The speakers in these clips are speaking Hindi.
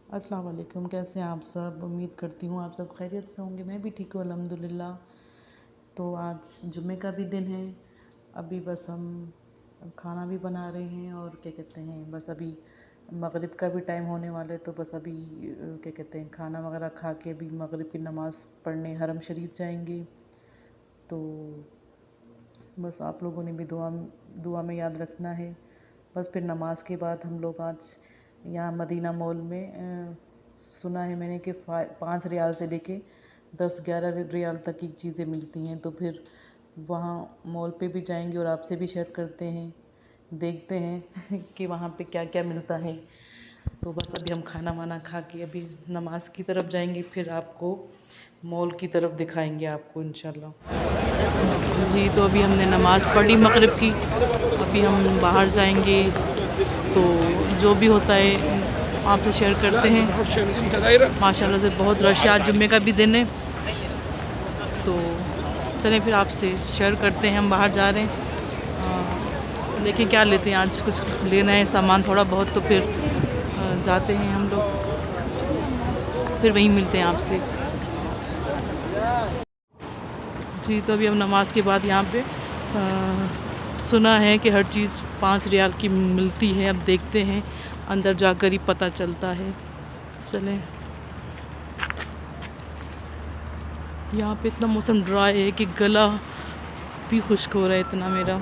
अस्सलाम वालेकुम। कैसे हैं आप सब? उम्मीद करती हूँ आप सब खैरियत से होंगे। मैं भी ठीक हूँ अल्हम्दुलिल्लाह। तो आज जुम्मे का भी दिन है। अभी बस हम खाना भी बना रहे हैं और क्या कहते हैं, बस अभी मगरिब का भी टाइम होने वाला है। तो बस अभी क्या कहते हैं, खाना वगैरह खा के अभी मगरिब की नमाज़ पढ़ने हरम शरीफ जाएंगे। तो बस आप लोगों ने भी दुआ में याद रखना है। बस फिर नमाज के बाद हम लोग आज यहाँ मदीना मॉल में सुना है मैंने कि 5 रियाल से लेके 10-11 रियाल तक की चीज़ें मिलती हैं। तो फिर वहाँ मॉल पे भी जाएंगे और आपसे भी शेयर करते हैं, देखते हैं कि वहाँ पे क्या क्या मिलता है। तो बस अभी हम खाना वाना खा के अभी नमाज की तरफ जाएंगे, फिर आपको मॉल की तरफ दिखाएंगे आपको इंशाल्लाह जी। तो अभी हमने नमाज़ पढ़ी मगरिब की, अभी हम बाहर जाएंगे। तो जो भी होता है आपसे शेयर करते हैं। माशाल्लाह से बहुत रश है, आज जुम्मे का भी दिन है। तो चलें फिर आपसे शेयर करते हैं। हम बाहर जा रहे हैं, देखिए क्या लेते हैं। आज कुछ लेना है सामान थोड़ा बहुत, तो फिर जाते हैं हम लोग, फिर वहीं मिलते हैं आपसे जी। तो अभी हम नमाज के बाद यहाँ पे सुना है कि हर चीज़ 5 रियाल की मिलती है। अब देखते हैं, अंदर जाकर ही पता चलता है। चलें। यहाँ पे इतना मौसम ड्राई है कि गला भी खुश्क हो रहा है इतना मेरा।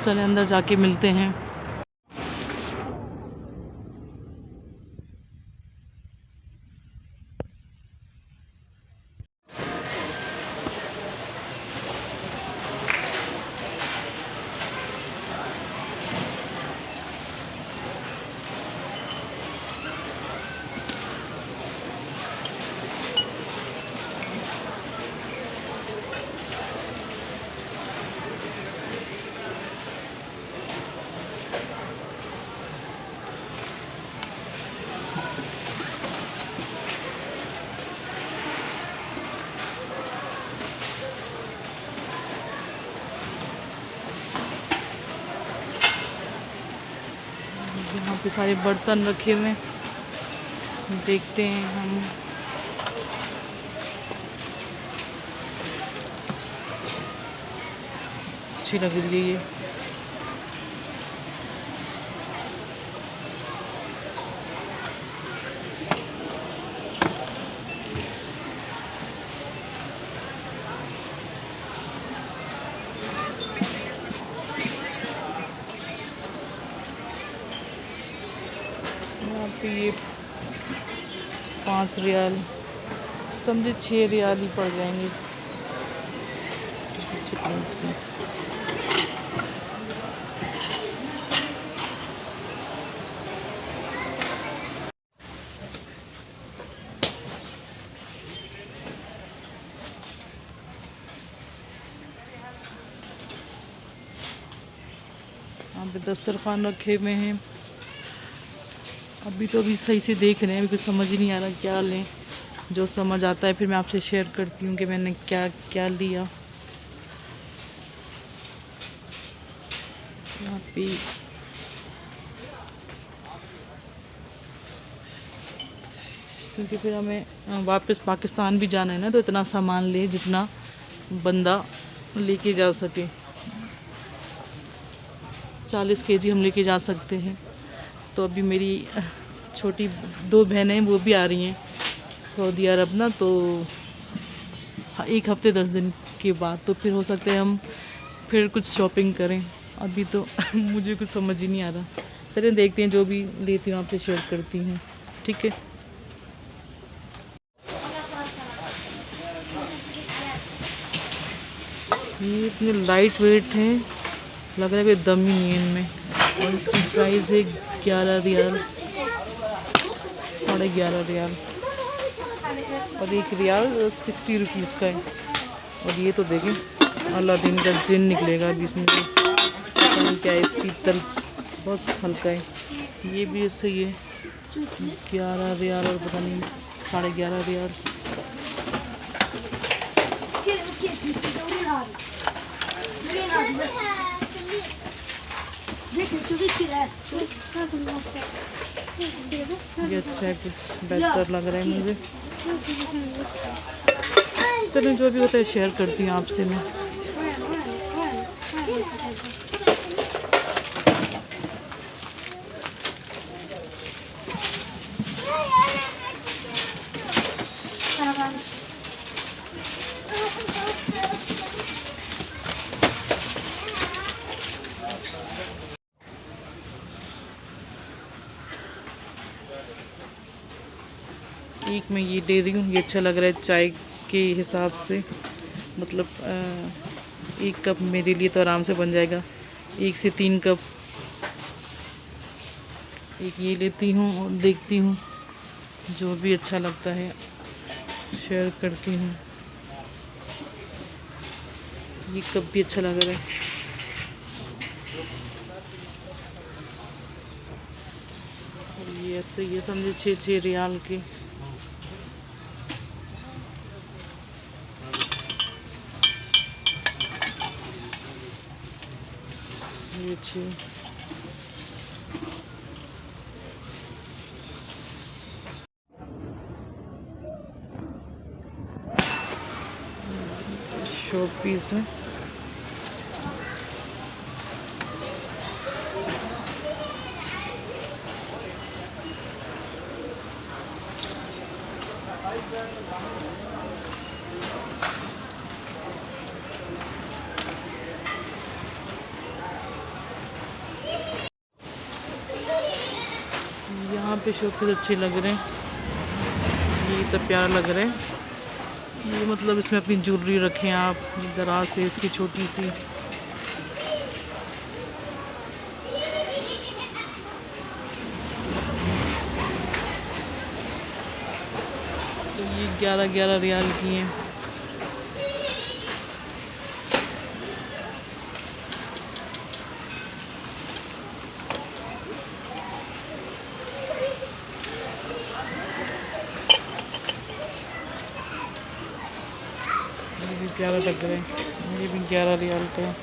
चलें अंदर जाके मिलते हैं। यहाँ पे सारे बर्तन रखे हुए हैं, देखते हैं हम। अच्छी लग रही है ये। यहाँ पे ये 5 रियाल समझे 6 रियाल ही पड़ जाएंगे। यहाँ पे दस्तरखान रखे हुए हैं। अभी सही से देख रहे हैं, अभी कुछ समझ ही नहीं आ रहा क्या लें। जो समझ आता है फिर मैं आपसे शेयर करती हूँ कि मैंने क्या क्या लिया। यहाँ पे क्योंकि फिर हमें वापस पाकिस्तान भी जाना है ना, तो इतना सामान ले जितना बंदा लेके जा सके। 40 केजी हम लेके जा सकते हैं। तो अभी मेरी छोटी 2 बहनें वो भी आ रही हैं सऊदी अरब ना, तो 1 हफ्ते 10 दिन के बाद। तो फिर हो सकता है हम फिर कुछ शॉपिंग करें। अभी तो मुझे कुछ समझ ही नहीं आ रहा। चलिए देखते हैं, जो भी लेती हूँ आपसे शेयर करती हूँ, ठीक है। ये इतने लाइट वेट हैं, लग रहा है कोई दम ही नहीं है इनमें। और इसकी प्राइस है 11 रियाल, 11.5 रियाल, और 1 रियाल 60 रुपीज़ का है। और ये तो देखें अलादीन का जिन निकलेगा अभी इसमें से। पता नहीं क्या है, पीतल बहुत हल्का है। ये भी ऐसे ही है 11 रियाल और पता नहीं 11.5 रियाल। ये अच्छा है, कुछ बेहतर लग रहा है मुझे। चलो जो भी होता है शेयर करती हूँ आपसे मैं। एक मैं ये ले रही हूँ, ये अच्छा लग रहा है चाय के हिसाब से, मतलब 1 कप मेरे लिए तो आराम से बन जाएगा, 1 से 3 कप। एक ये लेती हूँ और देखती हूँ जो भी अच्छा लगता है शेयर करती हूँ। ये कप भी अच्छा लग रहा है। ये ऐसे ये समझे 6 रियाल के। ये 6 शो पीस है। यहाँ पे शोपीस अच्छे लग रहे हैं, ये सब प्यारा लग रहा है। ये मतलब इसमें अपनी ज्वेलरी रखें आप, दराज से इसकी छोटी सी। तो ये 11 रियाल की हैं। ये भी प्यारा लग रहा है, ये भी 11 रियाल का है।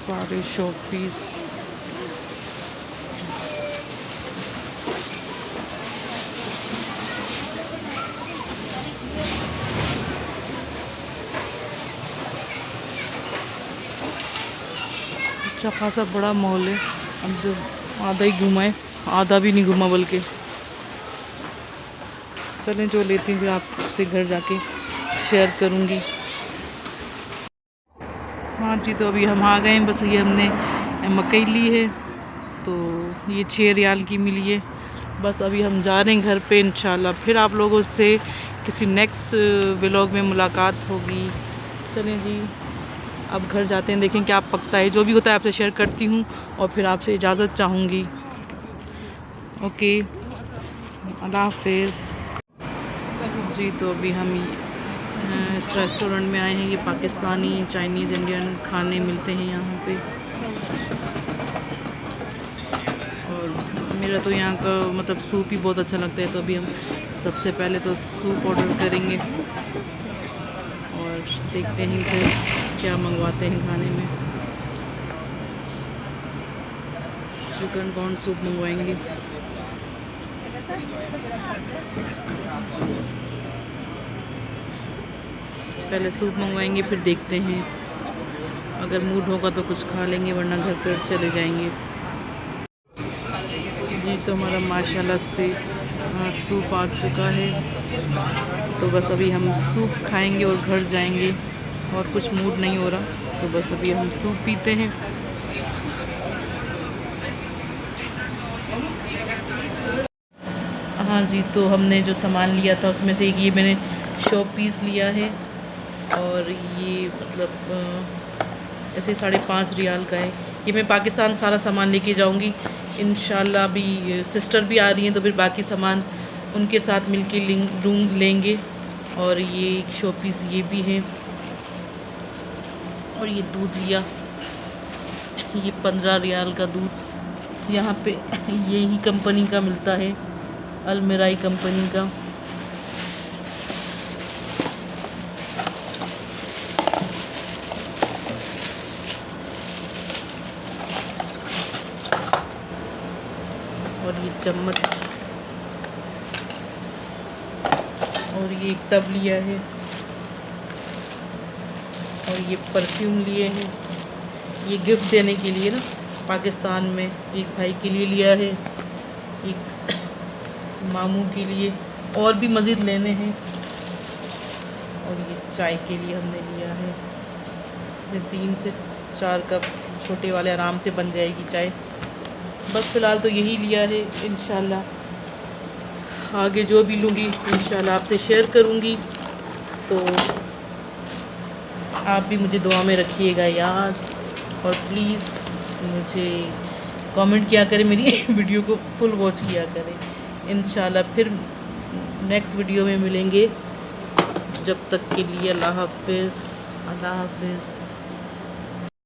सारे शो पीस अच्छा खासा बड़ा मॉल है। अब जो आधा ही घूमा है, आधा भी नहीं घूमा बल्कि। चलें जो लेती हूँ फिर आपसे घर जाके शेयर करूँगी। हाँ जी, तो अभी हम आ गए हैं। बस ये हमने मकई ली है, तो ये 6 रियाल की मिली है। बस अभी हम जा रहे हैं घर पे। इंशाल्लाह फिर आप लोगों से किसी नेक्स्ट व्लॉग में मुलाकात होगी। चलें जी, अब घर जाते हैं, देखें क्या पकता है। जो भी होता है आपसे शेयर करती हूँ और फिर आपसे इजाज़त चाहूँगी। ओके, अल्लाह हाफ़िज़ जी। तो अभी हम इस रेस्टोरेंट में आए हैं। ये पाकिस्तानी, चाइनीज़, इंडियन खाने मिलते हैं यहाँ पे। और मेरा तो यहाँ का मतलब सूप ही बहुत अच्छा लगता है। तो अभी हम सबसे पहले तो सूप ऑर्डर करेंगे और देखते हैं कि क्या मंगवाते हैं खाने में। चिकन कॉर्न सूप मंगवाएंगे। पहले सूप मंगवाएंगे, फिर देखते हैं अगर मूड होगा तो कुछ खा लेंगे, वरना घर पर चले जाएंगे जी। तो हमारा माशाल्लाह से सूप आ चुका है। तो बस अभी हम सूप खाएंगे और घर जाएंगे। और कुछ मूड नहीं हो रहा, तो बस अभी हम सूप पीते हैं। हाँ जी, तो हमने जो सामान लिया था उसमें से एक ये मैंने शो पीस लिया है। और ये मतलब ऐसे 5.5 रियाल का है। ये मैं पाकिस्तान सारा सामान लेके जाऊंगी इंशाल्लाह। अभी सिस्टर भी आ रही हैं, तो फिर बाकी सामान उनके साथ मिलके लेंगे। और ये एक शो पीस ये भी है। और ये दूध लिया, ये 15 रियाल का दूध यहाँ पे यही कंपनी का मिलता है, अलमिराई कंपनी का। और ये चम्मच और ये एक टब लिया है और ये परफ्यूम लिए हैं, ये गिफ्ट देने के लिए ना, पाकिस्तान में एक भाई के लिए लिया है, एक मामू के लिए, और भी मज़ीद लेने हैं। और ये चाय के लिए हमने लिया है, इसमें 3 से 4 कप छोटे वाले आराम से बन जाएगी चाय। बस फ़िलहाल तो यही लिया है, इंशाल्लाह आगे जो भी लूँगी इंशाल्लाह आपसे शेयर करूँगी। तो आप भी मुझे दुआ में रखिएगा यार, और प्लीज़ मुझे कमेंट किया करें, मेरी वीडियो को फुल वॉच किया करें। इंशाल्लाह फिर नेक्स्ट वीडियो में मिलेंगे, जब तक के लिए अल्लाह हाफ़िज़।